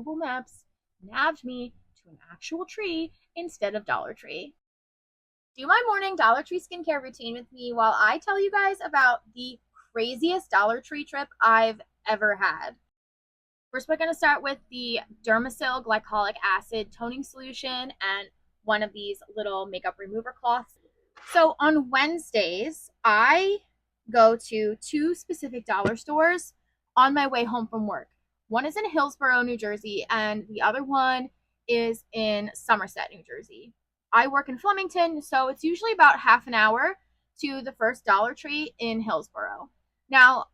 Google Maps nabbed me to an actual tree instead of Dollar Tree. Do my morning Dollar Tree skincare routine with me while I tell you guys about the craziest Dollar Tree trip I've ever had. First, we're going to start with the Dermasil glycolic acid toning solution and one of these little makeup remover cloths. So on Wednesdays, I go to two specific dollar stores on my way home from work. One is in Hillsborough, New Jersey, and the other one is in Somerset, New Jersey. I work in Flemington, so it's usually about half an hour to the first Dollar Tree in Hillsborough. Now,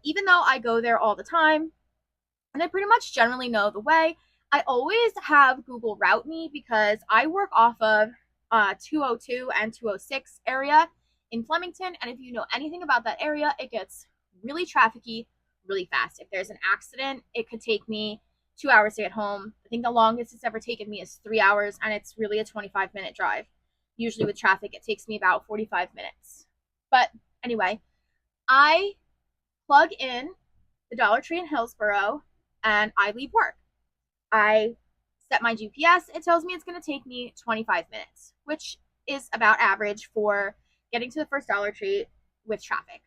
even though I go there all the time, and I pretty much generally know the way, I always have Google Route Me because I work off of 202 and 206 area in Flemington, and if you know anything about that area, it gets really trafficy really fast. If there's an accident, it could take me 2 hours to get home. I think the longest it's ever taken me is 3 hours, and it's really a 25-minute drive. Usually with traffic, it takes me about 45 minutes. But anyway, I plug in the Dollar Tree in Hillsborough, and I leave work. I set my GPS. It tells me it's going to take me 25 minutes, which is about average for getting to the first Dollar Tree with traffic.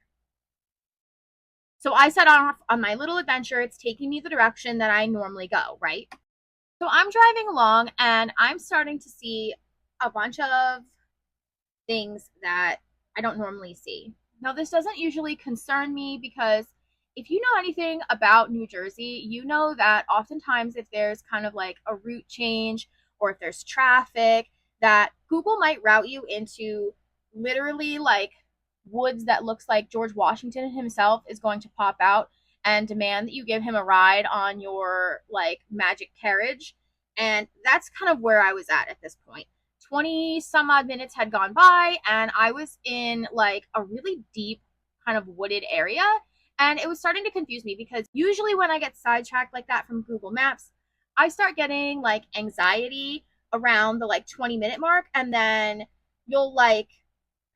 So I set off on my little adventure. It's taking me the direction that I normally go, right? So I'm driving along and I'm starting to see a bunch of things that I don't normally see. Now, this doesn't usually concern me because if you know anything about New Jersey, you know that oftentimes if there's kind of like a route change or if there's traffic, that Google might route you into literally like woods that looks like George Washington himself is going to pop out and demand that you give him a ride on your like magic carriage. And that's kind of where I was at this point. 20 some odd minutes had gone by and I was in like a really deep kind of wooded area, and it was starting to confuse me because usually when I get sidetracked like that from Google Maps, I start getting like anxiety around the like 20-minute mark, and then you'll like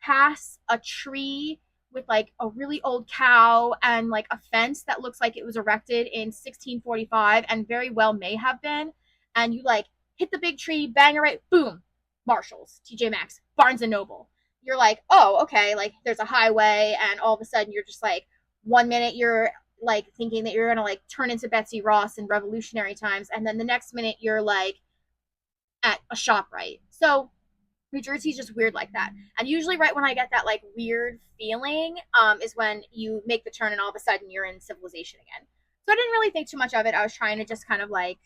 pass a tree with like a really old cow and like a fence that looks like it was erected in 1645 and very well may have been, and you like hit the big tree, bang it right, boom, Marshalls, TJ Maxx, Barnes and Noble. You're like, oh, okay, like there's a highway, and all of a sudden you're just like, 1 minute you're like thinking that you're gonna like turn into Betsy Ross in Revolutionary Times, and then the next minute you're like at a ShopRite. So New Jersey's just weird like that. And usually right when I get that like weird feeling is when you make the turn and all of a sudden you're in civilization again. So I didn't really think too much of it. I was trying to just kind of like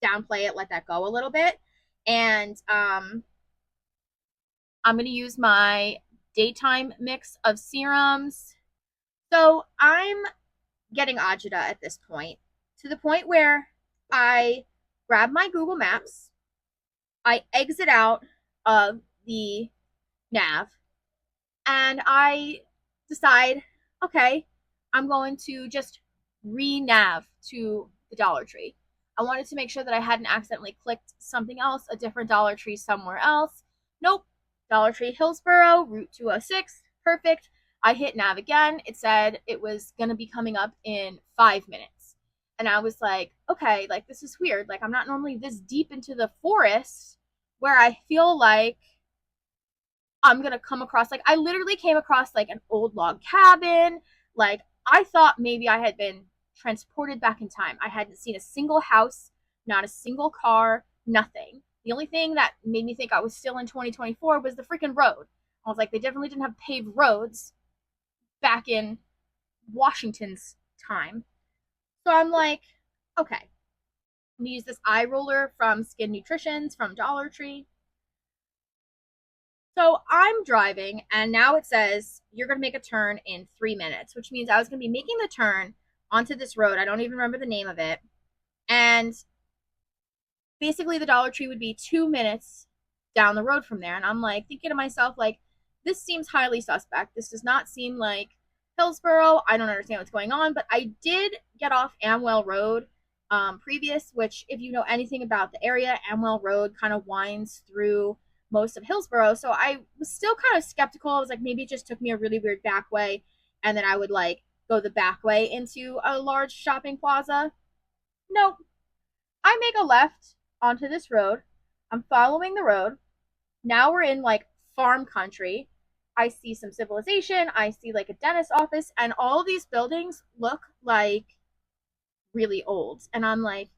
downplay it, let that go a little bit. And I'm going to use my daytime mix of serums. So I'm getting agita at this point, to the point where I grab my Google Maps, I exit out of the nav, and I decide, okay, I'm going to just re-nav to the Dollar Tree. I wanted to make sure that I hadn't accidentally clicked something else, a different Dollar Tree somewhere else. Nope. Dollar Tree Hillsborough, Route 206, perfect. I hit nav again. It said it was going to be coming up in 5 minutes. And I was like, okay, like this is weird. Like I'm not normally this deep into the forest where I feel like I'm going to come across, like I literally came across like an old log cabin. Like I thought maybe I had been transported back in time. I hadn't seen a single house, not a single car, nothing. The only thing that made me think I was still in 2024 was the freaking road. I was like, they definitely didn't have paved roads back in Washington's time. So I'm like, okay, I'm gonna use this eye roller from Skin Nutrition's from Dollar Tree. So I'm driving, and now it says you're going to make a turn in 3 minutes, which means I was going to be making the turn onto this road. I don't even remember the name of it. And basically the Dollar Tree would be 2 minutes down the road from there. And I'm like thinking to myself, like, this seems highly suspect. This does not seem like Hillsborough. I don't understand what's going on. But I did get off Amwell Road previous, which if you know anything about the area, Amwell Road kind of winds through most of Hillsborough. So I was still kind of skeptical. I was like, maybe it just took me a really weird back way, and then I would like go the back way into a large shopping plaza. Nope. left onto this road. I'm following the road. Now we're in like farm country. I see some civilization. I see like a dentist office, and all of these buildings look like really old. And I'm like,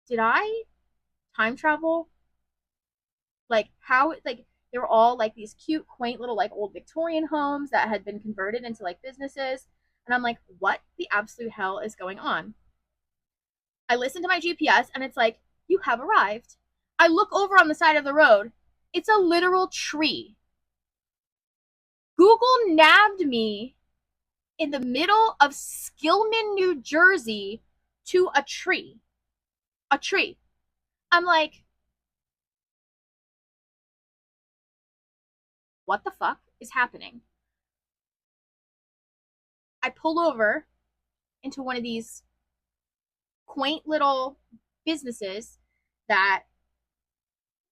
did I time travel? Like, how, like, they were all like these cute, quaint little like old Victorian homes that had been converted into like businesses. And I'm like, what the absolute hell is going on? I listen to my GPS and it's like, you have arrived. I look over on the side of the road. It's a literal tree. Google nabbed me in the middle of Skillman, New Jersey to a tree. A tree. I'm like, what the fuck is happening? I pull over into one of these quaint little businesses that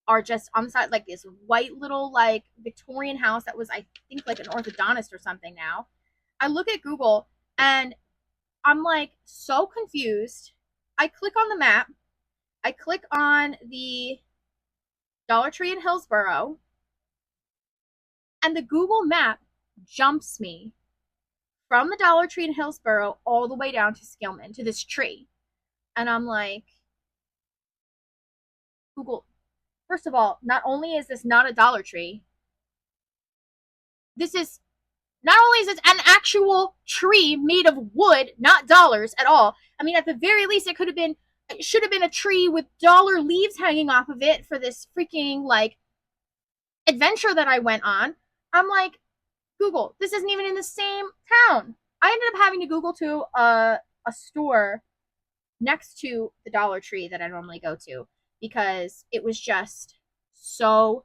are just on the side, like this white little like Victorian house that was, I think, like an orthodontist or something now. I look at Google and I'm like so confused. I click on the map. I click on the Dollar Tree in Hillsborough, and the Google map jumps me from the Dollar Tree in Hillsborough all the way down to Skillman to this tree. And I'm like, Google, first of all, not only is this not a Dollar Tree, this is not only is it an actual tree made of wood, not dollars at all. I mean, at the very least, it should have been a tree with dollar leaves hanging off of it for this freaking like adventure that I went on. I'm like, Google, this isn't even in the same town. I ended up having to Google to a store next to the Dollar Tree that I normally go to because it was just so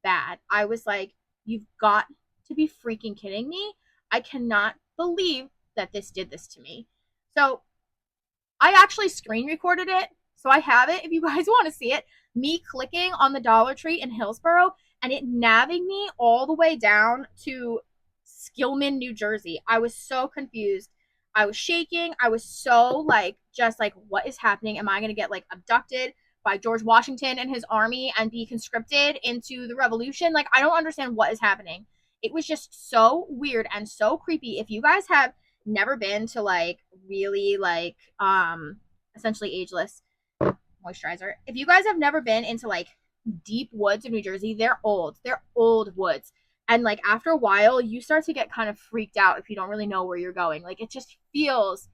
bad. I was like, you've got to be freaking kidding me. I cannot believe that this did this to me. So I actually screen recorded it. So I have it if you guys want to see it. Me clicking on the Dollar Tree in Hillsborough and it nabbing me all the way down to Skillman, New Jersey. I was so confused. I was shaking. I was so like, just like, what is happening? Am I going to get like abducted by George Washington and his army and be conscripted into the revolution? Like, I don't understand what is happening. It was just so weird and so creepy. If you guys have never been to like really like essentially ageless moisturizer, if you guys have never been into like deep woods of New Jersey, they're old. They're old woods. And like after a while, you start to get kind of freaked out if you don't really know where you're going. Like it just feels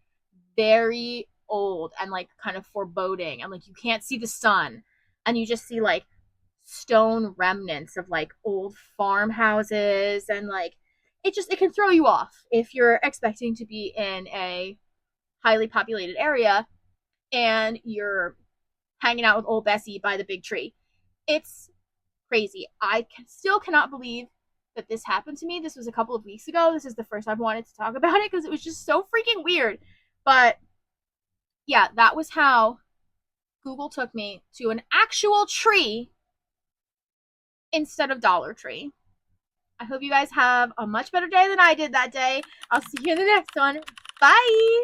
very old and like kind of foreboding, and like you can't see the sun and you just see like stone remnants of like old farmhouses, and like it can throw you off if you're expecting to be in a highly populated area and you're hanging out with old Bessie by the big tree. It's crazy. I still cannot believe that this happened to me. This was a couple of weeks ago. This is the first I've wanted to talk about it because it was just so freaking weird. But yeah, that was how Google took me to an actual tree instead of Dollar Tree. I hope you guys have a much better day than I did that day. I'll see you in the next one. Bye!